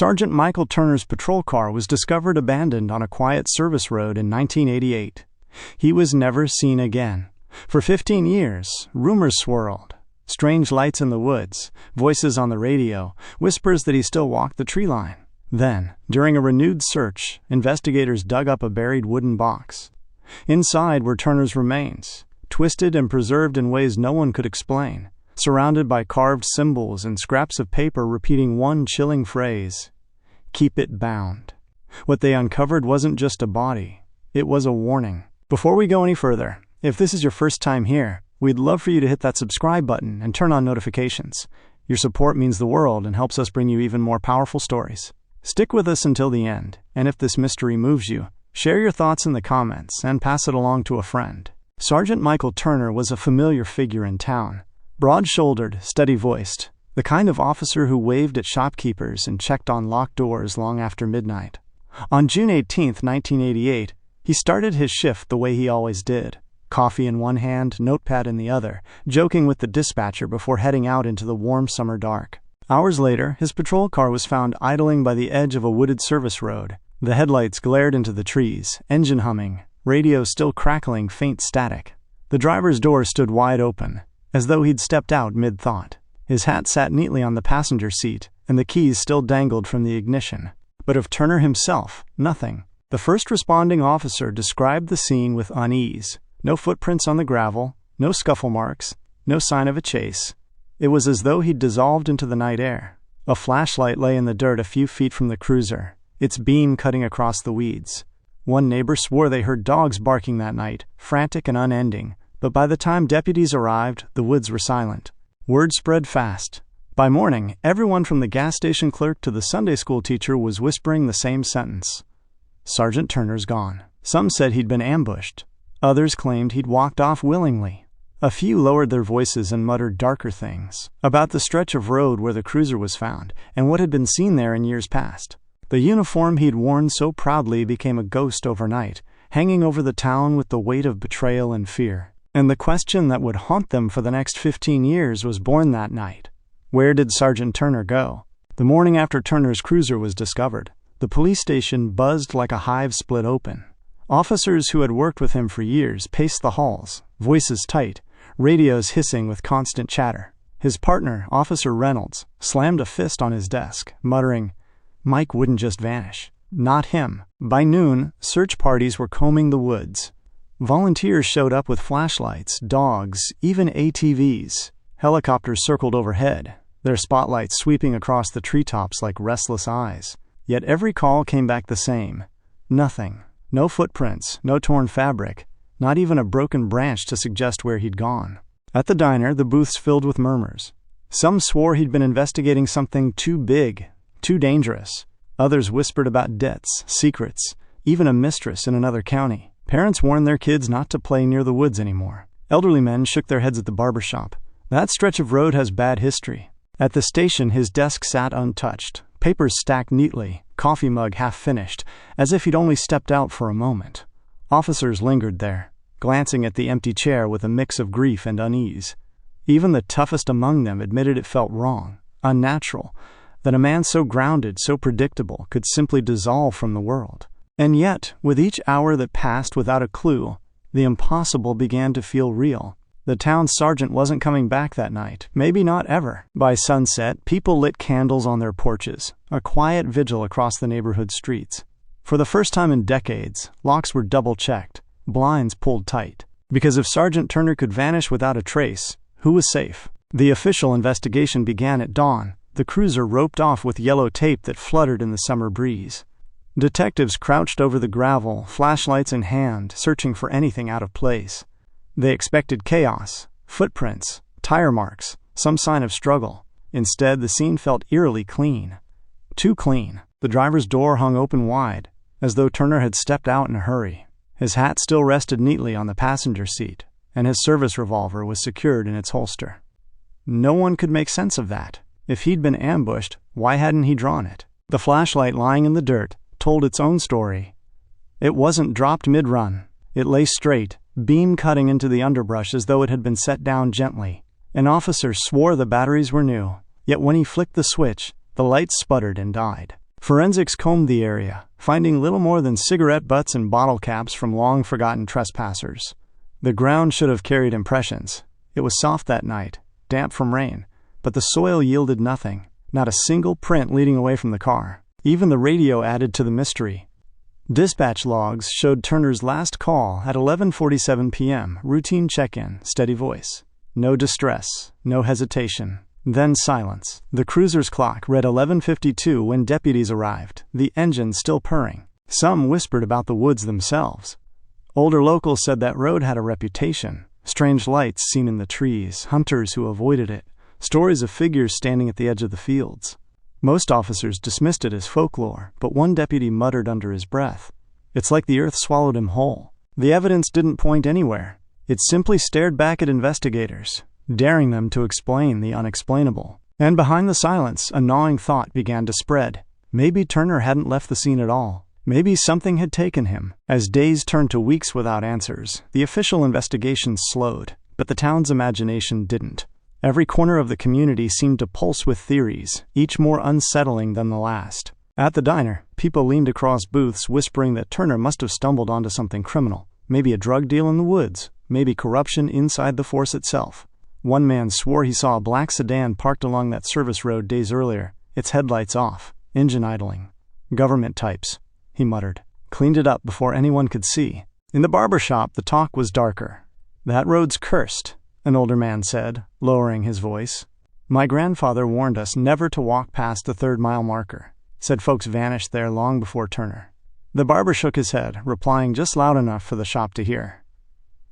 Sergeant Michael Turner's patrol car was discovered abandoned on a quiet service road in 1988. He was never seen again. For 15 years, rumors swirled. Strange lights in the woods, voices on the radio, whispers that he still walked the tree line. Then, during a renewed search, investigators dug up a buried wooden box. Inside were Turner's remains, twisted and preserved in ways no one could explain, surrounded by carved symbols and scraps of paper repeating one chilling phrase: "Keep it bound." What they uncovered wasn't just a body, it was a warning. Before we go any further, if this is your first time here, we'd love for you to hit that subscribe button and turn on notifications. Your support means the world and helps us bring you even more powerful stories. Stick with us until the end, and if this mystery moves you, share your thoughts in the comments and pass it along to a friend. Sergeant Michael Turner was a familiar figure in town. Broad-shouldered, steady-voiced, the kind of officer who waved at shopkeepers and checked on locked doors long after midnight. On June 18, 1988, he started his shift the way he always did, coffee in one hand, notepad in the other, joking with the dispatcher before heading out into the warm summer dark. Hours later, his patrol car was found idling by the edge of a wooded service road. The headlights glared into the trees, engine humming, radio still crackling faint static. The driver's door stood wide open, as though he'd stepped out mid-thought. His hat sat neatly on the passenger seat, and the keys still dangled from the ignition. But of Turner himself, nothing. The first responding officer described the scene with unease. No footprints on the gravel, no scuffle marks, no sign of a chase. It was as though he'd dissolved into the night air. A flashlight lay in the dirt a few feet from the cruiser, its beam cutting across the weeds. One neighbor swore they heard dogs barking that night, frantic and unending, but by the time deputies arrived, the woods were silent. Word spread fast. By morning, everyone from the gas station clerk to the Sunday school teacher was whispering the same sentence: "Sergeant Turner's gone." Some said he'd been ambushed. Others claimed he'd walked off willingly. A few lowered their voices and muttered darker things about the stretch of road where the cruiser was found and what had been seen there in years past. The uniform he'd worn so proudly became a ghost overnight, hanging over the town with the weight of betrayal and fear. And the question that would haunt them for the next 15 years was born that night. Where did Sergeant Turner go? The morning after Turner's cruiser was discovered, the police station buzzed like a hive split open. Officers who had worked with him for years paced the halls, voices tight, radios hissing with constant chatter. His partner, Officer Reynolds, slammed a fist on his desk, muttering, "Mike wouldn't just vanish. Not him." By noon, search parties were combing the woods. Volunteers showed up with flashlights, dogs, even ATVs. Helicopters circled overhead, their spotlights sweeping across the treetops like restless eyes. Yet every call came back the same. Nothing. No footprints, no torn fabric, not even a broken branch to suggest where he'd gone. At the diner, the booths filled with murmurs. Some swore he'd been investigating something too big, too dangerous. Others whispered about debts, secrets, even a mistress in another county. Parents warned their kids not to play near the woods anymore. Elderly men shook their heads at the barber shop. That stretch of road has bad history. At the station, his desk sat untouched, papers stacked neatly, coffee mug half finished, as if he'd only stepped out for a moment. Officers lingered there, glancing at the empty chair with a mix of grief and unease. Even the toughest among them admitted it felt wrong, unnatural, that a man so grounded, so predictable, could simply dissolve from the world. And yet, with each hour that passed without a clue, the impossible began to feel real. The town sergeant wasn't coming back that night, maybe not ever. By sunset, people lit candles on their porches, a quiet vigil across the neighborhood streets. For the first time in decades, locks were double-checked, blinds pulled tight. Because if Sergeant Turner could vanish without a trace, who was safe? The official investigation began at dawn, the cruiser roped off with yellow tape that fluttered in the summer breeze. Detectives crouched over the gravel, flashlights in hand, searching for anything out of place. They expected chaos, footprints, tire marks, some sign of struggle. Instead, the scene felt eerily clean. Too clean. The driver's door hung open wide, as though Turner had stepped out in a hurry. His hat still rested neatly on the passenger seat, and his service revolver was secured in its holster. No one could make sense of that. If he'd been ambushed, why hadn't he drawn it? The flashlight lying in the dirt told its own story. It wasn't dropped mid-run. It lay straight, beam cutting into the underbrush as though it had been set down gently. An officer swore the batteries were new, yet when he flicked the switch, the lights sputtered and died. Forensics combed the area, finding little more than cigarette butts and bottle caps from long-forgotten trespassers. The ground should have carried impressions. It was soft that night, damp from rain, but the soil yielded nothing, not a single print leading away from the car. Even the radio added to the mystery. Dispatch logs showed Turner's last call at 11:47 p.m., routine check-in, steady voice. No distress, no hesitation. Then silence. The cruiser's clock read 11:52 when deputies arrived, the engine still purring. Some whispered about the woods themselves. Older locals said that road had a reputation. Strange lights seen in the trees, hunters who avoided it, stories of figures standing at the edge of the fields. Most officers dismissed it as folklore, but one deputy muttered under his breath, "It's like the earth swallowed him whole." The evidence didn't point anywhere. It simply stared back at investigators, daring them to explain the unexplainable. And behind the silence, a gnawing thought began to spread. Maybe Turner hadn't left the scene at all. Maybe something had taken him. As days turned to weeks without answers, the official investigation slowed, but the town's imagination didn't. Every corner of the community seemed to pulse with theories, each more unsettling than the last. At the diner, people leaned across booths whispering that Turner must have stumbled onto something criminal. Maybe a drug deal in the woods, maybe corruption inside the force itself. One man swore he saw a black sedan parked along that service road days earlier, its headlights off, engine idling. Government types, he muttered. Cleaned it up before anyone could see. In the barber shop, the talk was darker. "That road's cursed," an older man said, lowering his voice. "My grandfather warned us never to walk past the 3rd-mile marker. Said folks vanished there long before Turner." The barber shook his head, replying just loud enough for the shop to hear.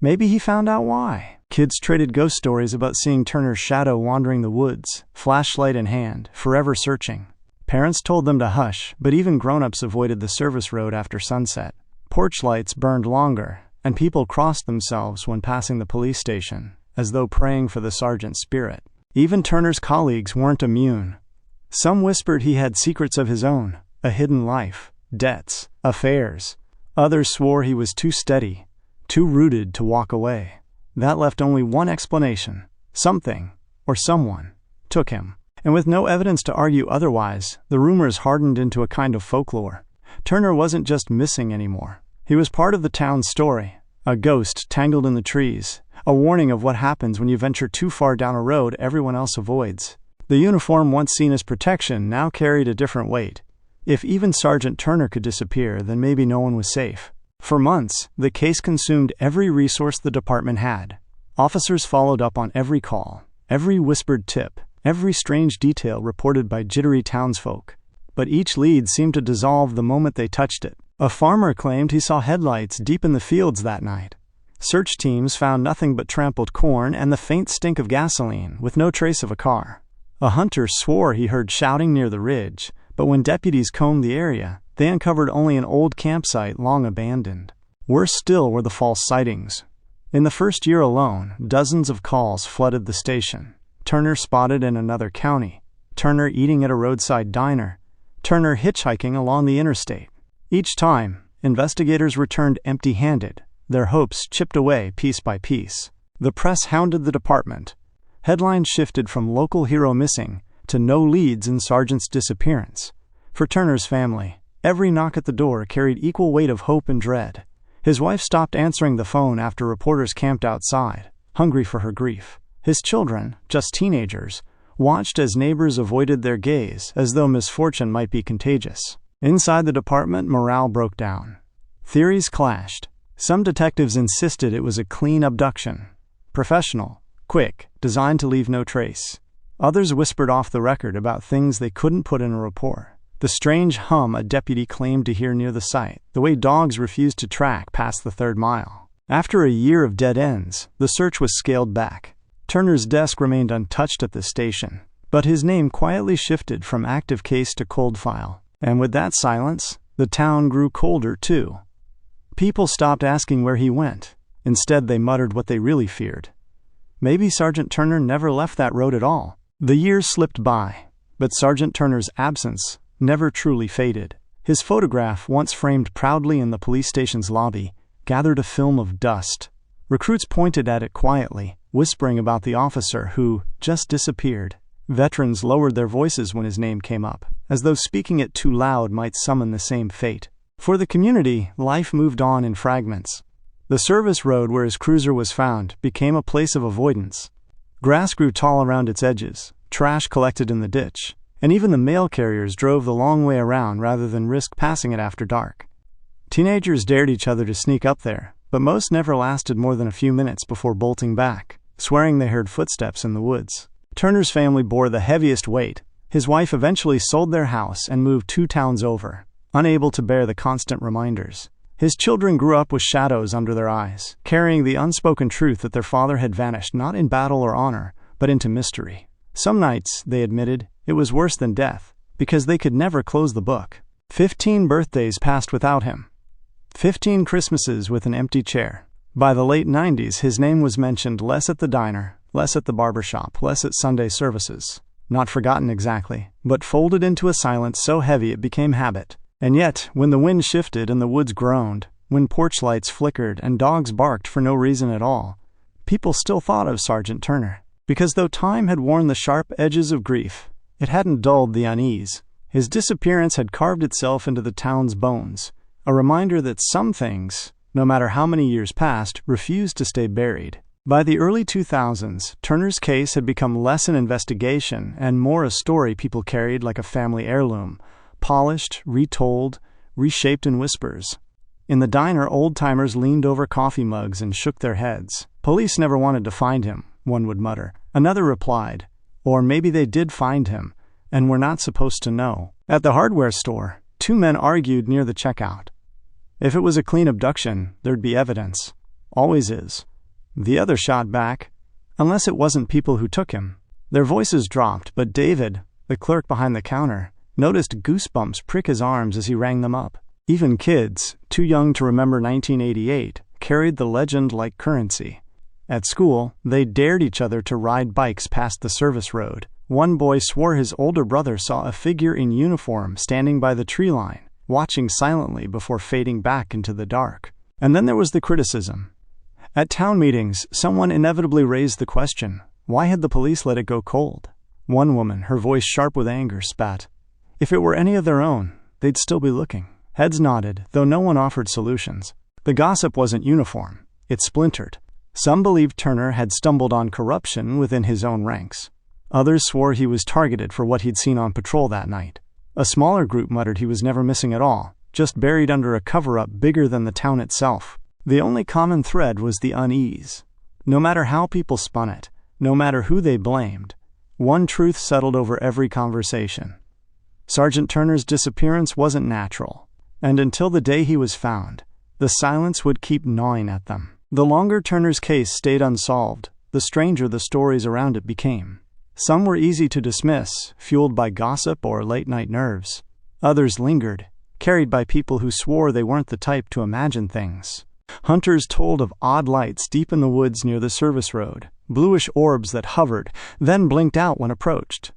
Maybe he found out why. Kids traded ghost stories about seeing Turner's shadow wandering the woods, flashlight in hand, forever searching. Parents told them to hush, but even grown-ups avoided the service road after sunset. Porch lights burned longer, and people crossed themselves when passing the police station, as though praying for the sergeant's spirit. Even Turner's colleagues weren't immune. Some whispered he had secrets of his own, a hidden life, debts, affairs. Others swore he was too steady, too rooted to walk away. That left only one explanation. Something, or someone, took him. And with no evidence to argue otherwise, the rumors hardened into a kind of folklore. Turner wasn't just missing anymore. He was part of the town's story, a ghost tangled in the trees, a warning of what happens when you venture too far down a road everyone else avoids. The uniform once seen as protection now carried a different weight. If even Sergeant Turner could disappear, then maybe no one was safe. For months, the case consumed every resource the department had. Officers followed up on every call, every whispered tip, every strange detail reported by jittery townsfolk. But each lead seemed to dissolve the moment they touched it. A farmer claimed he saw headlights deep in the fields that night. Search teams found nothing but trampled corn and the faint stink of gasoline, with no trace of a car. A hunter swore he heard shouting near the ridge, but when deputies combed the area, they uncovered only an old campsite long abandoned. Worse still were the false sightings. In the first year alone, dozens of calls flooded the station. Turner spotted in another county, Turner eating at a roadside diner, Turner hitchhiking along the interstate. Each time, investigators returned empty-handed, their hopes chipped away piece by piece. The press hounded the department. Headlines shifted from local hero missing to no leads in Sergeant's disappearance. For Turner's family, every knock at the door carried equal weight of hope and dread. His wife stopped answering the phone after reporters camped outside, hungry for her grief. His children, just teenagers, watched as neighbors avoided their gaze as though misfortune might be contagious. Inside the department, morale broke down. Theories clashed. Some detectives insisted it was a clean abduction. Professional, quick, designed to leave no trace. Others whispered off the record about things they couldn't put in a report. The strange hum a deputy claimed to hear near the site, the way dogs refused to track past the 3rd mile. After a year of dead ends, the search was scaled back. Turner's desk remained untouched at the station, but his name quietly shifted from active case to cold file. And with that silence, the town grew colder too. People stopped asking where he went. Instead, they muttered what they really feared. Maybe Sergeant Turner never left that road at all. The years slipped by, but Sergeant Turner's absence never truly faded. His photograph, once framed proudly in the police station's lobby, gathered a film of dust. Recruits pointed at it quietly, whispering about the officer who just disappeared. Veterans lowered their voices when his name came up, as though speaking it too loud might summon the same fate. For the community, life moved on in fragments. The service road where his cruiser was found became a place of avoidance. Grass grew tall around its edges, trash collected in the ditch, and even the mail carriers drove the long way around rather than risk passing it after dark. Teenagers dared each other to sneak up there, but most never lasted more than a few minutes before bolting back, swearing they heard footsteps in the woods. Turner's family bore the heaviest weight. His wife eventually sold their house and moved 2 towns over, unable to bear the constant reminders. His children grew up with shadows under their eyes, carrying the unspoken truth that their father had vanished not in battle or honor, but into mystery. Some nights, they admitted, it was worse than death, because they could never close the book. 15 birthdays passed without him. 15 Christmases with an empty chair. By the late 90s, his name was mentioned less at the diner, less at the barbershop, less at Sunday services. Not forgotten exactly, but folded into a silence so heavy it became habit. And yet, when the wind shifted and the woods groaned, when porch lights flickered and dogs barked for no reason at all, people still thought of Sergeant Turner. Because though time had worn the sharp edges of grief, it hadn't dulled the unease. His disappearance had carved itself into the town's bones, a reminder that some things, no matter how many years passed, refused to stay buried. By the early 2000s, Turner's case had become less an investigation and more a story people carried like a family heirloom, polished, retold, reshaped in whispers. In the diner, old-timers leaned over coffee mugs and shook their heads. Police never wanted to find him, one would mutter. Another replied, or maybe they did find him, and were not supposed to know. At the hardware store, 2 men argued near the checkout. If it was a clean abduction, there'd be evidence. Always is. The other shot back, unless it wasn't people who took him. Their voices dropped, but David, the clerk behind the counter, noticed goosebumps prick his arms as he rang them up. Even kids, too young to remember 1988, carried the legend like currency. At school, they dared each other to ride bikes past the service road. One boy swore his older brother saw a figure in uniform standing by the tree line, watching silently before fading back into the dark. And then there was the criticism. At town meetings, someone inevitably raised the question, why had the police let it go cold? One woman, her voice sharp with anger, spat, if it were any of their own, they'd still be looking. Heads nodded, though no one offered solutions. The gossip wasn't uniform. It splintered. Some believed Turner had stumbled on corruption within his own ranks. Others swore he was targeted for what he'd seen on patrol that night. A smaller group muttered he was never missing at all, just buried under a cover-up bigger than the town itself. The only common thread was the unease. No matter how people spun it, no matter who they blamed, one truth settled over every conversation. Sergeant Turner's disappearance wasn't natural, and until the day he was found, the silence would keep gnawing at them. The longer Turner's case stayed unsolved, the stranger the stories around it became. Some were easy to dismiss, fueled by gossip or late-night nerves. Others lingered, carried by people who swore they weren't the type to imagine things. Hunters told of odd lights deep in the woods near the service road, bluish orbs that hovered, then blinked out when approached.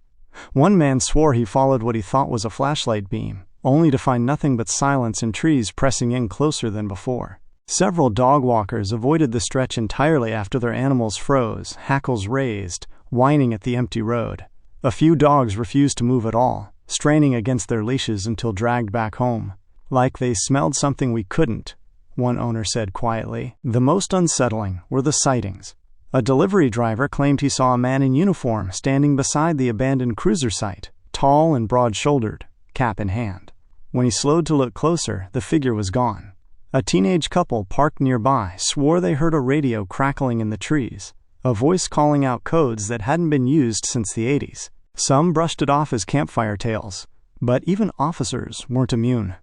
One man swore he followed what he thought was a flashlight beam, only to find nothing but silence and trees pressing in closer than before. Several dog walkers avoided the stretch entirely after their animals froze, hackles raised, whining at the empty road. A few dogs refused to move at all, straining against their leashes until dragged back home. Like they smelled something we couldn't, one owner said quietly. The most unsettling were the sightings. A delivery driver claimed he saw a man in uniform standing beside the abandoned cruiser site, tall and broad-shouldered, cap in hand. When he slowed to look closer, the figure was gone. A teenage couple parked nearby swore they heard a radio crackling in the trees, a voice calling out codes that hadn't been used since the 80s. Some brushed it off as campfire tales, but even officers weren't immune.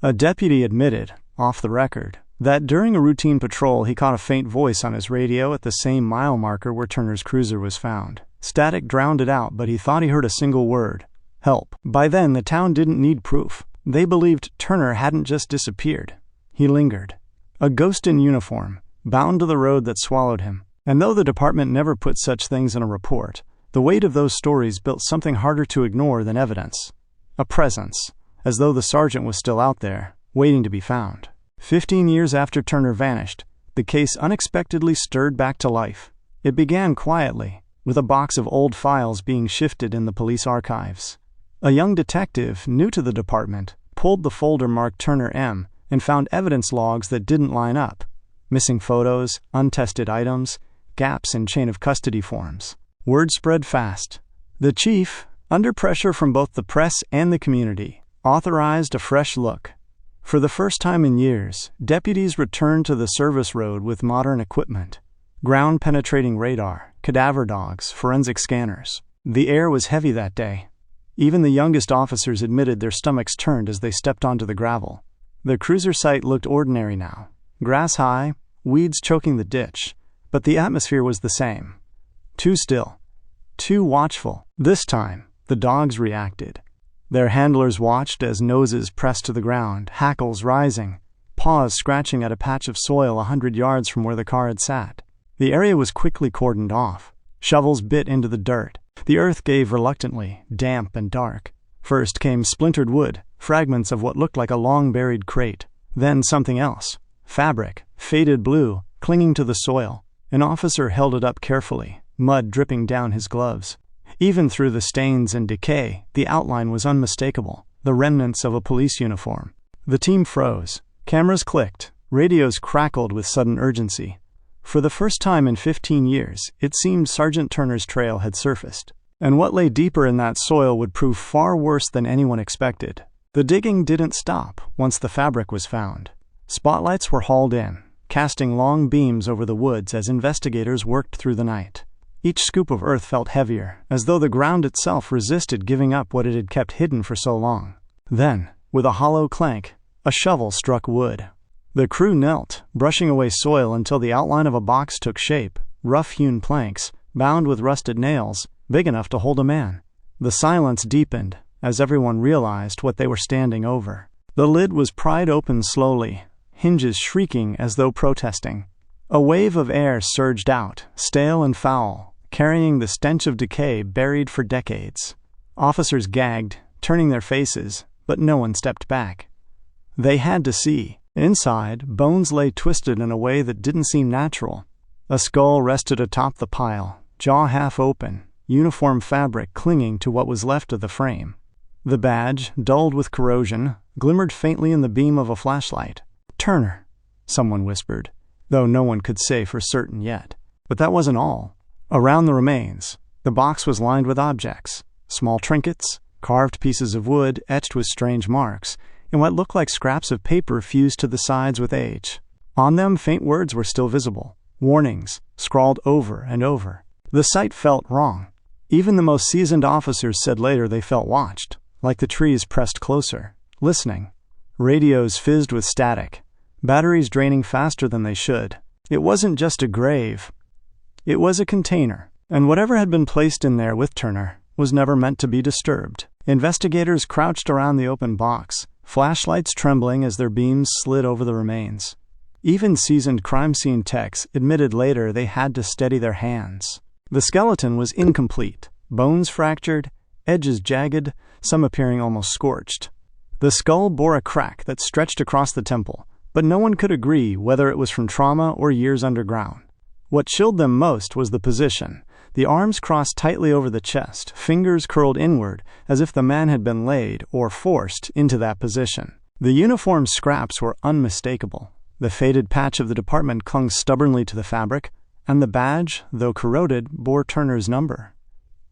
A deputy admitted, off the record, that during a routine patrol he caught a faint voice on his radio at the same mile marker where Turner's cruiser was found. Static drowned it out, but he thought he heard a single word: help. By then, the town didn't need proof. They believed Turner hadn't just disappeared. He lingered. A ghost in uniform, bound to the road that swallowed him. And though the department never put such things in a report, the weight of those stories built something harder to ignore than evidence. A presence, as though the sergeant was still out there, waiting to be found. 15 years after Turner vanished, the case unexpectedly stirred back to life. It began quietly, with a box of old files being shifted in the police archives. A young detective, new to the department, pulled the folder marked Turner M. and found evidence logs that didn't line up. Missing photos, untested items, gaps in chain of custody forms. Word spread fast. The chief, under pressure from both the press and the community, authorized a fresh look. For the first time in years, deputies returned to the service road with modern equipment. Ground-penetrating radar, cadaver dogs, forensic scanners. The air was heavy that day. Even the youngest officers admitted their stomachs turned as they stepped onto the gravel. The cruiser site looked ordinary now. Grass high, weeds choking the ditch, but the atmosphere was the same. Too still. Too watchful. This time, the dogs reacted. Their handlers watched as noses pressed to the ground, hackles rising, paws scratching at a patch of soil 100 yards from where the car had sat. The area was quickly cordoned off. Shovels bit into the dirt. The earth gave reluctantly, damp and dark. First came splintered wood, fragments of what looked like a long-buried crate. Then something else. Fabric, faded blue, clinging to the soil. An officer held it up carefully, mud dripping down his gloves. Even through the stains and decay, the outline was unmistakable, the remnants of a police uniform. The team froze. Cameras clicked. Radios crackled with sudden urgency. For the first time in 15 years, it seemed Sergeant Turner's trail had surfaced. And what lay deeper in that soil would prove far worse than anyone expected. The digging didn't stop once the fabric was found. Spotlights were hauled in, casting long beams over the woods as investigators worked through the night. Each scoop of earth felt heavier, as though the ground itself resisted giving up what it had kept hidden for so long. Then, with a hollow clank, a shovel struck wood. The crew knelt, brushing away soil until the outline of a box took shape, rough-hewn planks, bound with rusted nails, big enough to hold a man. The silence deepened as everyone realized what they were standing over. The lid was pried open slowly, hinges shrieking as though protesting. A wave of air surged out, stale and foul, carrying the stench of decay buried for decades. Officers gagged, turning their faces, but no one stepped back. They had to see. Inside, bones lay twisted in a way that didn't seem natural. A skull rested atop the pile, jaw half open, uniform fabric clinging to what was left of the frame. The badge, dulled with corrosion, glimmered faintly in the beam of a flashlight. "Turner," someone whispered, though no one could say for certain yet. But that wasn't all. Around the remains, the box was lined with objects, small trinkets, carved pieces of wood etched with strange marks, and what looked like scraps of paper fused to the sides with age. On them, faint words were still visible, warnings, scrawled over and over. The sight felt wrong. Even the most seasoned officers said later they felt watched, like the trees pressed closer, listening. Radios fizzed with static, batteries draining faster than they should. It wasn't just a grave. It was a container, and whatever had been placed in there with Turner was never meant to be disturbed. Investigators crouched around the open box, flashlights trembling as their beams slid over the remains. Even seasoned crime scene techs admitted later they had to steady their hands. The skeleton was incomplete, bones fractured, edges jagged, some appearing almost scorched. The skull bore a crack that stretched across the temple, but no one could agree whether it was from trauma or years underground. What chilled them most was the position. The arms crossed tightly over the chest, fingers curled inward, as if the man had been laid, or forced, into that position. The uniform scraps were unmistakable. The faded patch of the department clung stubbornly to the fabric, and the badge, though corroded, bore Turner's number.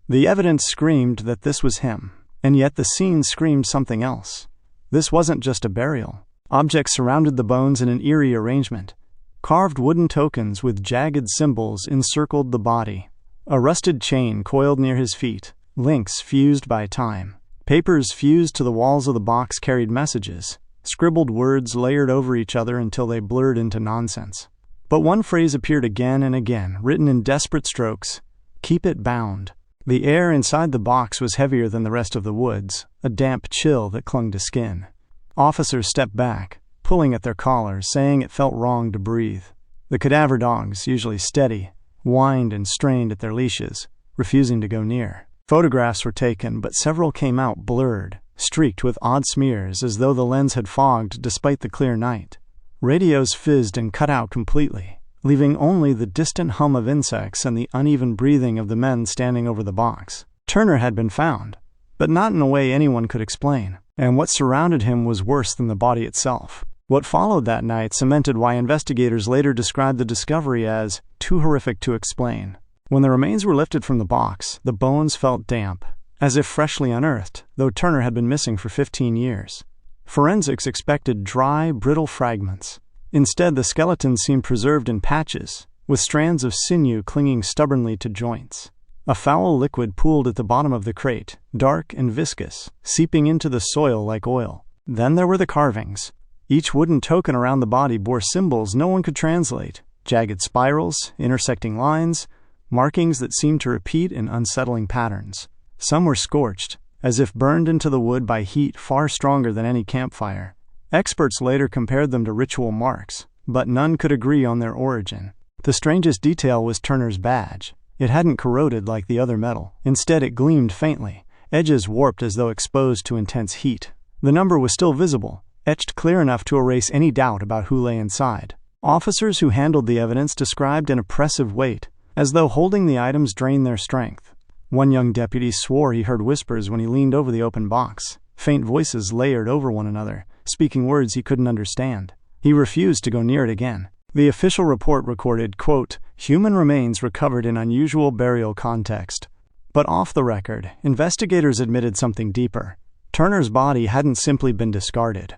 The evidence screamed that this was him, and yet the scene screamed something else. This wasn't just a burial. Objects surrounded the bones in an eerie arrangement. Carved wooden tokens with jagged symbols encircled the body. A rusted chain coiled near his feet, links fused by time. Papers fused to the walls of the box carried messages, scribbled words layered over each other until they blurred into nonsense. But one phrase appeared again and again, written in desperate strokes: "Keep it bound." The air inside the box was heavier than the rest of the woods, a damp chill that clung to skin. Officers stepped back, pulling at their collars, saying it felt wrong to breathe. The cadaver dogs, usually steady, whined and strained at their leashes, refusing to go near. Photographs were taken, but several came out blurred, streaked with odd smears as though the lens had fogged despite the clear night. Radios fizzed and cut out completely. leaving only the distant hum of insects and the uneven breathing of the men standing over the box. Turner had been found, but not in a way anyone could explain, and what surrounded him was worse than the body itself. What followed that night cemented why investigators later described the discovery as too horrific to explain. When the remains were lifted from the box, the bones felt damp, as if freshly unearthed, though Turner had been missing for 15 years. Forensics expected dry, brittle fragments. Instead, the skeleton seemed preserved in patches, with strands of sinew clinging stubbornly to joints. A foul liquid pooled at the bottom of the crate, dark and viscous, seeping into the soil like oil. Then there were the carvings. Each wooden token around the body bore symbols no one could translate, jagged spirals, intersecting lines, markings that seemed to repeat in unsettling patterns. Some were scorched, as if burned into the wood by heat far stronger than any campfire. Experts later compared them to ritual marks, but none could agree on their origin. The strangest detail was Turner's badge. It hadn't corroded like the other metal. Instead, it gleamed faintly, edges warped as though exposed to intense heat. The number was still visible, etched clear enough to erase any doubt about who lay inside. Officers who handled the evidence described an oppressive weight, as though holding the items drained their strength. One young deputy swore he heard whispers when he leaned over the open box, faint voices layered over one another, speaking words he couldn't understand. He refused to go near it again. The official report recorded, quote, "Human remains recovered in unusual burial context." But off the record, investigators admitted something deeper. Turner's body hadn't simply been discarded.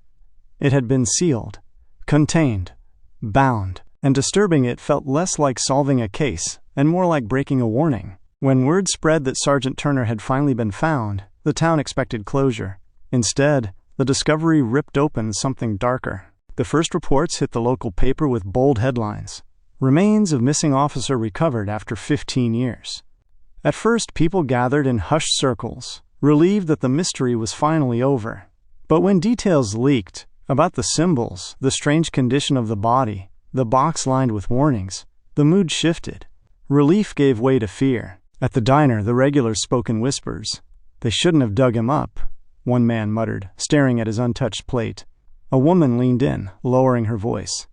It had been sealed, contained, bound, and disturbing it felt less like solving a case and more like breaking a warning. When word spread that Sergeant Turner had finally been found, the town expected closure. Instead, the discovery ripped open something darker. The first reports hit the local paper with bold headlines: "Remains of missing officer recovered after 15 years." At first, people gathered in hushed circles, relieved that the mystery was finally over. But when details leaked about the symbols, the strange condition of the body, the box lined with warnings, the mood shifted. Relief gave way to fear. At the diner, the regulars spoke in whispers. "They shouldn't have dug him up," one man muttered, staring at his untouched plate. A woman leaned in, lowering her voice.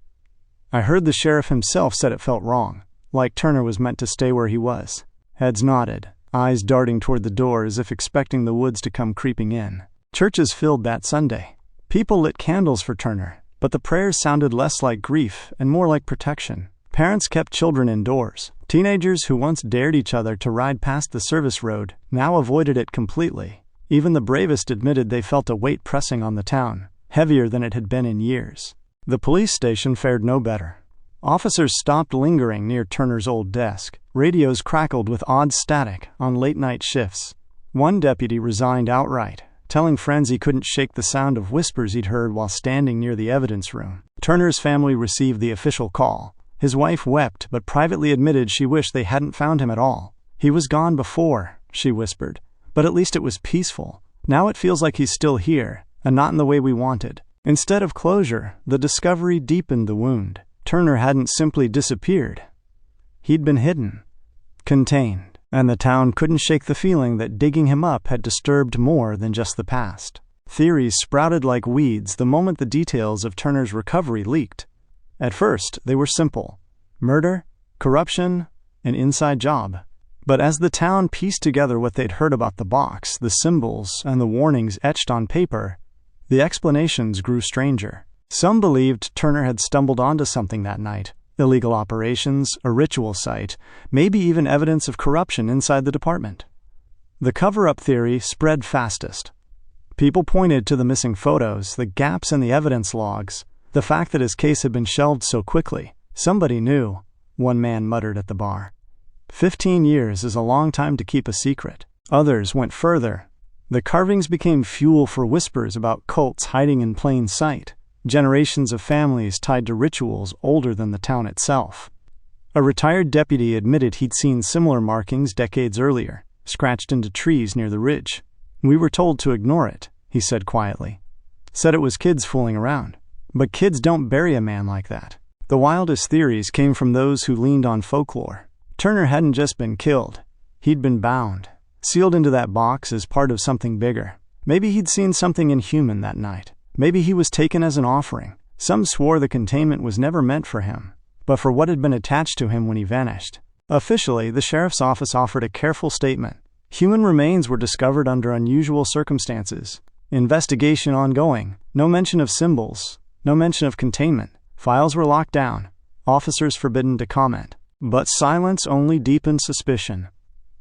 "I heard the sheriff himself said it felt wrong, like Turner was meant to stay where he was." Heads nodded, eyes darting toward the door as if expecting the woods to come creeping in. Churches filled that Sunday. People lit candles for Turner, but the prayers sounded less like grief and more like protection. Parents kept children indoors. Teenagers who once dared each other to ride past the service road now avoided it completely. Even the bravest admitted they felt a weight pressing on the town, heavier than it had been in years. The police station fared no better. Officers stopped lingering near Turner's old desk. Radios crackled with odd static on late-night shifts. One deputy resigned outright, telling friends he couldn't shake the sound of whispers he'd heard while standing near the evidence room. Turner's family received the official call. His wife wept, but privately admitted she wished they hadn't found him at all. "He was gone before," she whispered, "but at least it was peaceful. Now it feels like he's still here, and not in the way we wanted." Instead of closure, the discovery deepened the wound. Turner hadn't simply disappeared. He'd been hidden, contained, and the town couldn't shake the feeling that digging him up had disturbed more than just the past. Theories sprouted like weeds the moment the details of Turner's recovery leaked. At first, they were simple: murder, corruption, an inside job. But as the town pieced together what they'd heard about the box, the symbols, and the warnings etched on paper, the explanations grew stranger. Some believed Turner had stumbled onto something that night: illegal operations, a ritual site, maybe even evidence of corruption inside the department. The cover-up theory spread fastest. People pointed to the missing photos, the gaps in the evidence logs, the fact that his case had been shelved so quickly. "Somebody knew," one man muttered at the bar. 15 years is a long time to keep a secret. Others went further. The carvings became fuel for whispers about cults hiding in plain sight, generations of families tied to rituals older than the town itself. A retired deputy admitted he'd seen similar markings decades earlier, scratched into trees near the ridge. "We were told to ignore it," he said quietly. "Said it was kids fooling around. But kids don't bury a man like that." The wildest theories came from those who leaned on folklore. Turner hadn't just been killed. He'd been bound, sealed into that box as part of something bigger. Maybe he'd seen something inhuman that night. Maybe he was taken as an offering. Some swore the containment was never meant for him. but for what had been attached to him when he vanished. Officially, the sheriff's office offered a careful statement. Human remains were discovered under unusual circumstances. Investigation ongoing. No mention of symbols. No mention of containment. Files were locked down. Officers forbidden to comment. But silence only deepened suspicion.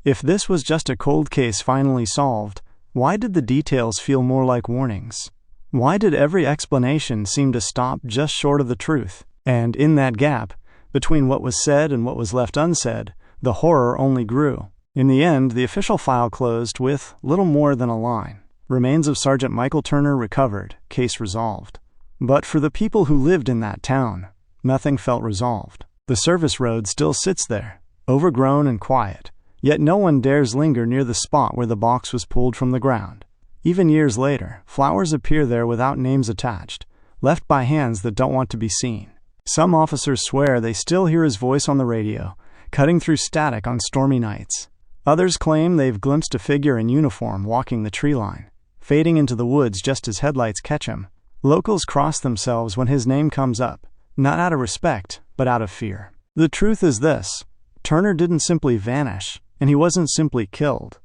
If this was just a cold case finally solved, why did the details feel more like warnings? Why did every explanation seem to stop just short of the truth? And in that gap, between what was said and what was left unsaid, the horror only grew. In the end, the official file closed with little more than a line. Remains of Sergeant Michael Turner recovered, case resolved. But for the people who lived in that town, nothing felt resolved. The service road still sits there, overgrown and quiet, yet no one dares linger near the spot where the box was pulled from the ground. Even years later, flowers appear there without names attached, left by hands that don't want to be seen. Some officers swear they still hear his voice on the radio, cutting through static on stormy nights. Others claim they've glimpsed a figure in uniform walking the tree line, fading into the woods just as headlights catch him. Locals cross themselves when his name comes up, not out of respect, but out of fear. The truth is this: Turner didn't simply vanish, and he wasn't simply killed.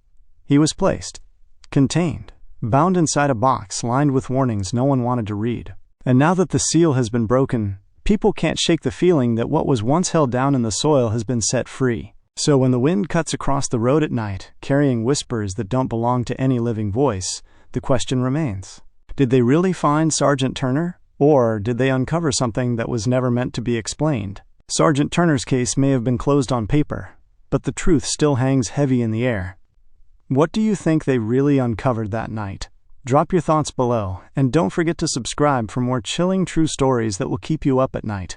He was placed, contained, bound inside a box lined with warnings no one wanted to read. And now that the seal has been broken, people can't shake the feeling that what was once held down in the soil has been set free. So when the wind cuts across the road at night, carrying whispers that don't belong to any living voice, the question remains: did they really find Sergeant Turner? Or did they uncover something that was never meant to be explained? Sergeant Turner's case may have been closed on paper, but the truth still hangs heavy in the air. What do you think they really uncovered that night? Drop your thoughts below, and don't forget to subscribe for more chilling true stories that will keep you up at night.